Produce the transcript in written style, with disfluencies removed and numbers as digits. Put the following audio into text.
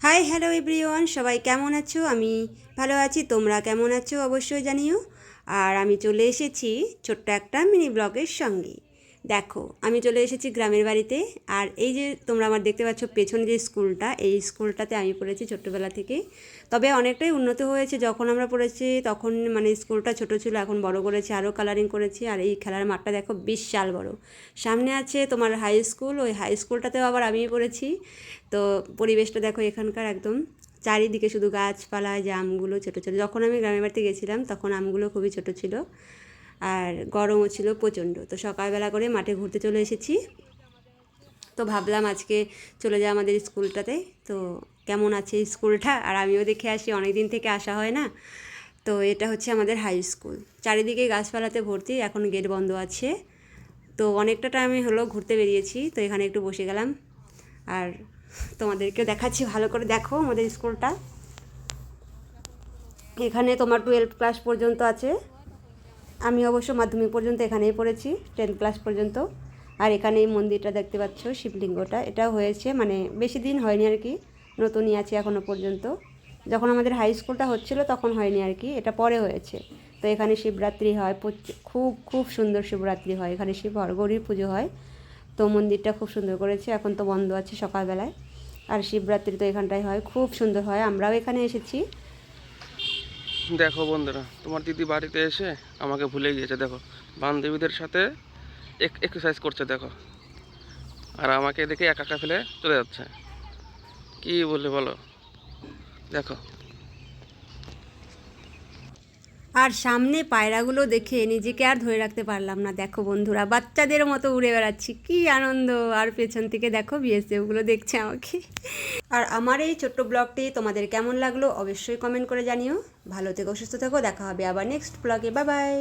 Hi hello everyone, সবাই কেমন আছো? আমি ভালো আছি, তোমরা কেমন আছো অবশ্যই জানিও। আর আমি চলে এসেছি ছোট্ট একটা মিনি ব্লগের সঙ্গে। দেখো, আমি চলে এসেছি গ্রামের বাড়িতে। আর এই যে তোমরা আমার দেখতে পাচ্ছ পেছনে যে স্কুলটা, এই স্কুলটাতে আমি পড়েছি ছোট্টবেলা থেকে। তবে অনেকটাই উন্নত হয়েছে, যখন আমরা পড়েছি তখন মানে স্কুলটা ছোট ছিল, এখন বড় করেছে, আরও কালারিং করেছে। আর এই খেলার মাঠটা দেখো বিশাল বড়। সামনে আছে তোমার হাই স্কুল, ওই হাই স্কুলটাতেও আবার আমিই পড়েছি। তো পরিবেশটা দেখো এখানকার, একদম চারিদিকে শুধু গাছপালায়, যে আমগুলো ছোটো ছোটো, যখন আমি গ্রামের বাড়িতে গেছিলাম তখন আমগুলো খুবই ছোটো ছিল। আর গরমও ছিল প্রচণ্ড। তো সকালবেলা করে মাঠে ঘুরতে চলে এসেছি। তো ভাবলাম আজকে চলে যাই আমাদের স্কুলটাতে। তো কেমন আছে স্কুলটা, আর আমিও দেখে আসি, অনেক দিন থেকে আসা হয় না। তো এটা হচ্ছে আমাদের হাই স্কুল, চারিদিকে গাছপালাতে ভর্তি, এখন গেট বন্ধ আছে। তো অনেকটা টাইমে হলো ঘুরতে বেরিয়েছি, তো এখানে একটু বসে গেলাম। আর তোমাদেরকেও দেখাচ্ছি, ভালো করে দেখো আমাদের স্কুলটা। এখানে তোমার 12 ক্লাস পর্যন্ত আছে। আমি অবশ্য মাধ্যমিক পর্যন্ত এখানেই পড়েছি, 10 ক্লাস পর্যন্ত। আর এখানে এই মন্দিরটা দেখতে পাচ্ছ, শিবলিঙ্গটা, এটা হয়েছে মানে বেশি দিন হয়নি আর কি, নতুনই আছে এখনও পর্যন্ত। যখন আমাদের হাই স্কুলটা হচ্ছিল তখন হয়নি আর কি, এটা পরে হয়েছে। তো এখানে শিবরাত্রি হয়, খুব খুব সুন্দর শিবরাত্রি হয় এখানে, শিব হরগৌরীর পুজো হয়। তো মন্দিরটা খুব সুন্দর করেছে, এখন তো বন্ধ আছে সকালবেলায়। আর শিবরাত্রি তো এখানটায় হয়, খুব সুন্দর হয়, আমরাও এখানে এসেছি। দেখো বন্ধুরা, তোমার দিদি বাড়িতে এসে আমাকে ভুলে গিয়েছে। দেখো, বান্ধবীদের সাথে এক্সারসাইজ করছে দেখো, আর আমাকে দেখে একা একা ফেলে চলে যাচ্ছে। কি বলে বলো, দেখো। আর সামনে পায়রাগুলো দেখে নিজেকে আর ধরে রাখতে পারলাম না। দেখো বন্ধুরা, বাচ্চাদের মতো উড়ে বেড়াচ্ছি, কি আনন্দ! আর পেছন থেকে দেখো বিএসএফগুলো দেখছে আমাকে। আর আমার এই ছোট্ট ব্লগটি তোমাদের কেমন লাগলো অবশ্যই কমেন্ট করে জানিও। ভালো থেকো, সুস্থ থেকো, দেখা হবে আবার নেক্সট ব্লগে। Bye bye.